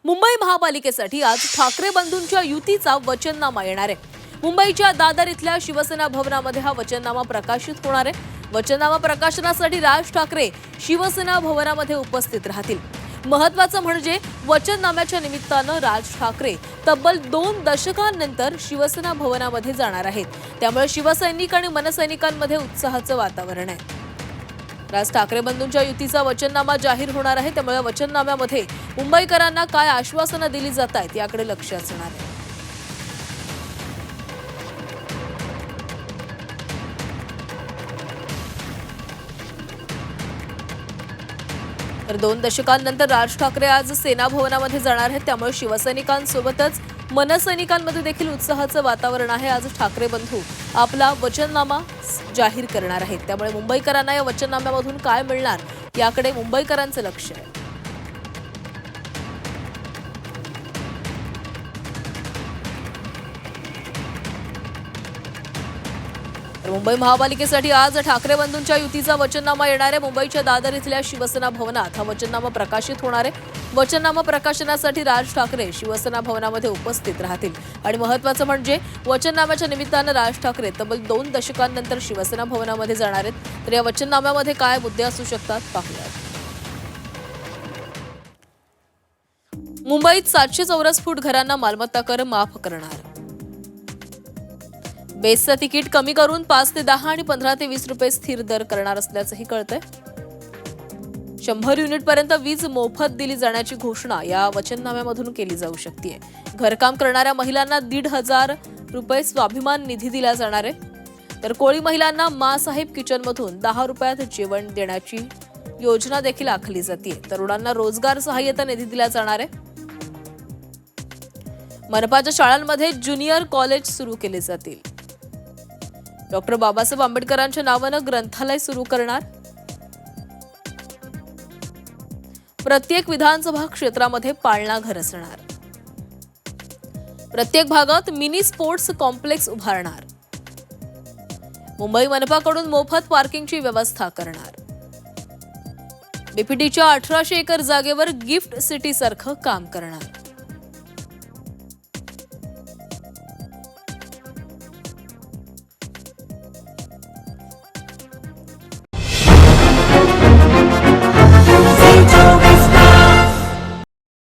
मुंबई महापालिकेसाठी आज ठाकरे बंधूंच्या युतीचा वचननामा येणार आहे। मुंबईच्या दादर इथल्या शिवसेना भवनामध्ये हा वचननामा प्रकाशित होणार आहे। वचननामा प्रकाशनासाठी राज ठाकरे शिवसेना भवनामध्ये उपस्थित राहतील। महत्त्वाचं म्हणजे वचननाम्याच्या निमित्तानं राज ठाकरे तब्बल 2 दशकांनंतर शिवसेना भवनामध्ये जाणार आहेत। त्यामुळे शिवसैनिक आणि मनसैनिकांमध्ये उत्साहाचं वातावरण आहे। राज ठाकरे बंधूंच्या युतीचा वचननामा जाहीर होणार आहे। त्यामुळे वचननाम्यामध्ये मुंबईकरांना काय आश्वासनं दिली जात आहेत याकडे लक्ष असणार आहे। तर 2 दशकांनंतर राज ठाकरे आज सेना भवनामध्ये जाणार आहेत। त्यामुळे शिवसैनिकांसोबतच मनसैनिकांमध्ये देखील उत्साहाचं वातावरण आहे। आज ठाकरे बंधू आपला वचननामा जाहीर करणार आहेत। त्यामुळे मुंबईकरांना या वचननाम्यामधून काय मिळणार याकडे मुंबईकरांचं लक्ष आहे। मुंबई महापालिकेसाठी आज ठाकरे बंधूंच्या युतीचा वचननामा येणार आहे। मुंबईच्या दादर इथल्या शिवसेना भवनात हा वचननामा प्रकाशित होणार आहे। वचननामा प्रकाशनासाठी राज ठाकरे शिवसेना भवनामध्ये उपस्थित राहतील आणि महत्त्वाचं म्हणजे वचननाम्याच्या निमित्तानं राज ठाकरे तब्बल 2 दशकांनंतर शिवसेना भवनामध्ये जाणार आहेत। तर या वचननाम्यामध्ये काय मुद्दे असू शकतात पाहूयात। मुंबईत 700 चौरस फूट घरांना मालमत्ता कर माफ करणार। बेसचं तिकीट कमी करून 5 ते 10 आणि 15 ते 20 रुपये स्थिर दर करणार असल्याचंही कळतंय। 100 युनिटपर्यंत वीज मोफत दिली जाण्याची घोषणा या वचननाम्यामधून केली जाऊ शकते। घरकाम करणाऱ्या महिलांना 1,500 रुपये स्वाभिमान निधी दिला जाणार आहे। तर कोळी महिलांना माँसाहेब किचनमधून 10 रुपयात जेवण देण्याची योजना देखील आखली जाते। तरुणांना रोजगार सहाय्यता निधी दिला जाणार आहे। मनपाच्या शाळांमध्ये ज्युनियर कॉलेज सुरू केले जातील। डॉक्टर बाबासाहेब आंबेडकरांच्या नावानं ग्रंथालय सुरू करणार। प्रत्येक विधानसभा क्षेत्रामध्ये पाळणा घर असणार। प्रत्येक भागात मिनी स्पोर्ट्स कॉम्प्लेक्स उभारणार। मुंबई मनपाकडून मोफत पार्किंगची व्यवस्था करणार। बीपीटीच्या 1800 एकर जागेवर गिफ्ट सिटी सारखं काम करणार।